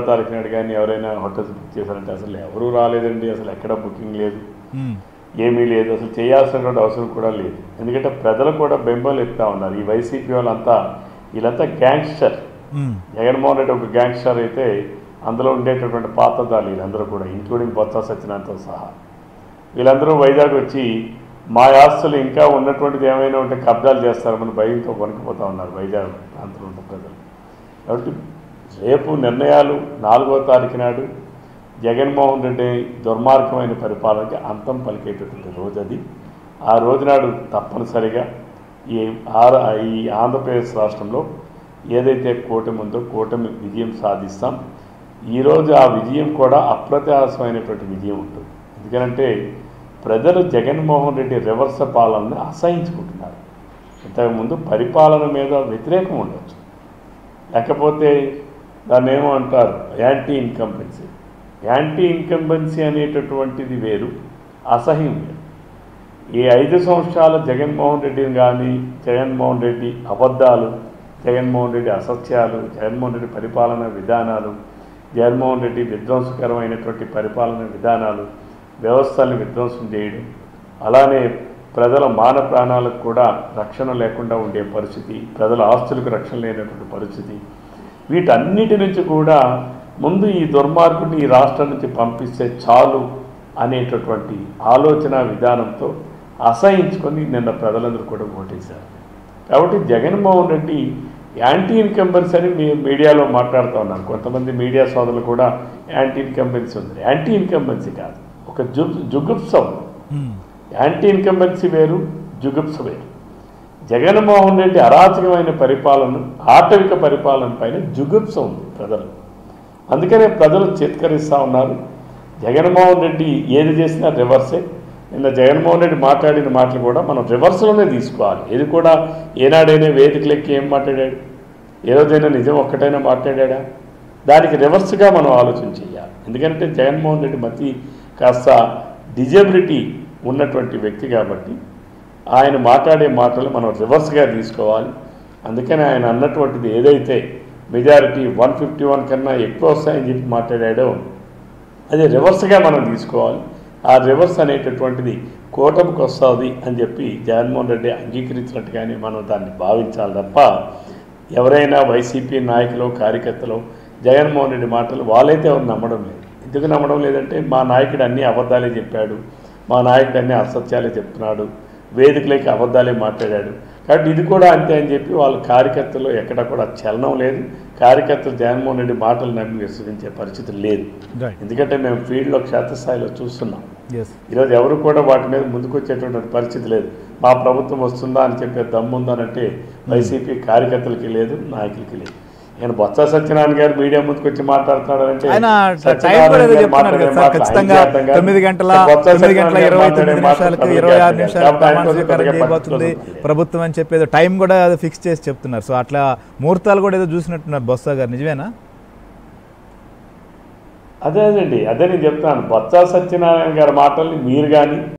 తారీఖు నాడు కానీ ఎవరైనా హోటల్స్ బుక్ చేశారంటే అసలు ఎవరూ రాలేదండి, అసలు ఎక్కడ బుకింగ్ లేదు, ఏమీ లేదు, అసలు చేయాల్సినటువంటి అవసరం కూడా లేదు. ఎందుకంటే ప్రజలు కూడా బెంబలు ఎత్తుతా ఉన్నారు. ఈ వైసీపీ వాళ్ళంతా వీళ్ళంతా గ్యాంగ్స్టర్. జగన్మోహన్ రెడ్డి ఒక గ్యాంగ్స్టర్ అయితే అందులో ఉండేటటువంటి పాత్రదారులు వీళ్ళందరూ కూడా, ఇంక్లూడింగ్ బొత్స సత్యనారాయణతో సహా వీళ్ళందరూ వైజాగ్ వచ్చి మా ఆస్తులు ఇంకా ఉన్నటువంటిది ఏమైనా ఉంటే కబ్జాలు చేస్తారని భయంతో వణికిపోతూ ఉన్నారు వైజాగ్ ప్రాంతంలో ఉన్న ప్రజలు. కాబట్టి రేపు నిర్ణయాలు 4వ తారీఖు నాడు జగన్మోహన్ రెడ్డి దుర్మార్గమైన పరిపాలనకి అంతం పలికేటటువంటి రోజు అది. ఆ రోజునాడు తప్పనిసరిగా ఈ ఆంధ్రప్రదేశ్ రాష్ట్రంలో ఏదైతే కూటమి ఉందో కూటమి విజయం సాధిస్తాం. ఈరోజు ఆ విజయం కూడా అప్రత్యాశమైనటువంటి విజయం ఉంటుంది. ఎందుకంటే ప్రజలు జగన్మోహన్ రెడ్డి రివర్స్ పాలనను అసహించుకుంటున్నారు. ఇంతకుముందు పరిపాలన మీద వ్యతిరేకం ఉండొచ్చు, లేకపోతే దాన్ని ఏమో అంటారు యాంటీ ఇన్కంబెన్సీ. యాంటీ ఇన్కంబెన్సీ అనేటటువంటిది వేరు, అసహ్యం వేరు. ఈ 5 సంవత్సరాల జగన్మోహన్ రెడ్డిని కానీ, జగన్మోహన్ రెడ్డి అబద్ధాలు, జగన్మోహన్ రెడ్డి అసత్యాలు, జగన్మోహన్ రెడ్డి పరిపాలన విధానాలు, జగన్మోహన్ రెడ్డి విధ్వంసకరమైనటువంటి పరిపాలన విధానాలు, వ్యవస్థల్ని విధ్వంసం చేయడం, అలానే ప్రజల మాన ప్రాణాలకు కూడా రక్షణ లేకుండా ఉండే పరిస్థితి, ప్రజల ఆస్తులకు రక్షణ లేనటువంటి పరిస్థితి, వీటన్నిటి నుంచి కూడా ముందు ఈ దుర్మార్గుడిని ఈ రాష్ట్రం నుంచి పంపిస్తే చాలు అనేటటువంటి ఆలోచన విధానంతో అసహించుకొని నిన్న ప్రజలందరూ కూడా ఓటేశారు. కాబట్టి జగన్మోహన్ రెడ్డి యాంటీ ఇన్కంబెన్సీ అని మీడియాలో మాట్లాడుతూ ఉన్నారు. కొంతమంది మీడియా సోదరులు కూడా యాంటీ ఇన్కంబెన్సీ ఉంది. యాంటీ ఇన్కంబెన్సీ కాదు, ఒక జుగుప్సం. యాంటీ ఇన్కంబెన్సీ వేరు, జుగుప్స వేరు. జగన్మోహన్ రెడ్డి అరాచకమైన పరిపాలన, ఆటవిక పరిపాలన పైన జుగుప్స ఉంది ప్రజలు. అందుకనే ప్రజలు చిత్కరిస్తూ ఉన్నారు. జగన్మోహన్ రెడ్డి ఏది చేసినా రివర్సే. నిన్న జగన్మోహన్ రెడ్డి మాట్లాడిన మాటలు కూడా మనం రివర్స్లోనే తీసుకోవాలి. ఇది కూడా ఏనాడైనా వేదికలెక్కి ఏం మాట్లాడాడు, ఏ రోజైనా నిజం ఒక్కటైనా మాట్లాడా? దానికి రివర్స్గా మనం ఆలోచన చేయాలి. ఎందుకంటే జగన్మోహన్ రెడ్డి మతి కాస్త డిజబిలిటీ ఉన్నటువంటి వ్యక్తి కాబట్టి ఆయన మాట్లాడే మాటలు మనం రివర్స్గా తీసుకోవాలి. అందుకని ఆయన అన్నటువంటిది ఏదైతే మెజారిటీ 151 కన్నా ఎక్కువ వస్తాయని చెప్పి మాట్లాడాడో అది రివర్స్గా మనం తీసుకోవాలి. ఆ రివర్స్ అనేటటువంటిది కూటమికి వస్తుంది అని చెప్పి జగన్మోహన్ రెడ్డి అంగీకరించినట్టుగానే మనం దాన్ని భావించాలి తప్ప ఎవరైనా వైసీపీ నాయకులు కార్యకర్తలు జగన్మోహన్ రెడ్డి మాటలు వాళ్ళైతే ఎవరు నమ్మడం లేదు. ఎందుకు నమ్మడం లేదంటే మా నాయకుడు అన్నీ అబద్ధాలే చెప్పాడు, మా నాయకుడు అన్నీ అసత్యాలే చెప్తున్నాడు, వేదికలకి అబద్ధాలే మాట్లాడాడు. కాబట్టి ఇది కూడా అంతే అని చెప్పి వాళ్ళ కార్యకర్తలు ఎక్కడ కూడా చలనం లేదు. కార్యకర్తలు జగన్మోహన్ రెడ్డి మాటలు నమ్మి విశ్వసించే పరిస్థితి లేదు. ఎందుకంటే మేము ఫీల్డ్లో క్షేత్రస్థాయిలో చూస్తున్నాం. ఈరోజు ఎవరు కూడా వాటి మీద ముందుకు వచ్చేటువంటి పరిస్థితి లేదు. మా ప్రభుత్వం వస్తుందా అని చెప్పే దమ్ముందనంటే వైసీపీ కార్యకర్తలకి లేదు, నాయకులకి లేదు. ఆయన బొత్స సత్యనారాయణ గారు మీడియా ముందుకు వచ్చి మాట్లాడుతున్నాడంటే ప్రభుత్వం అని చెప్పేది టైం కూడా ఫిక్స్ చేసి చెప్తున్నారు. సో అట్లా ముహూర్తాలు కూడా ఏదో చూసినట్టున్నారు బొత్స గారు, నిజమేనా? అదే నేను చెప్తాను. బొత్స సత్యనారాయణ గారి మాటల్ని మీరు కానీ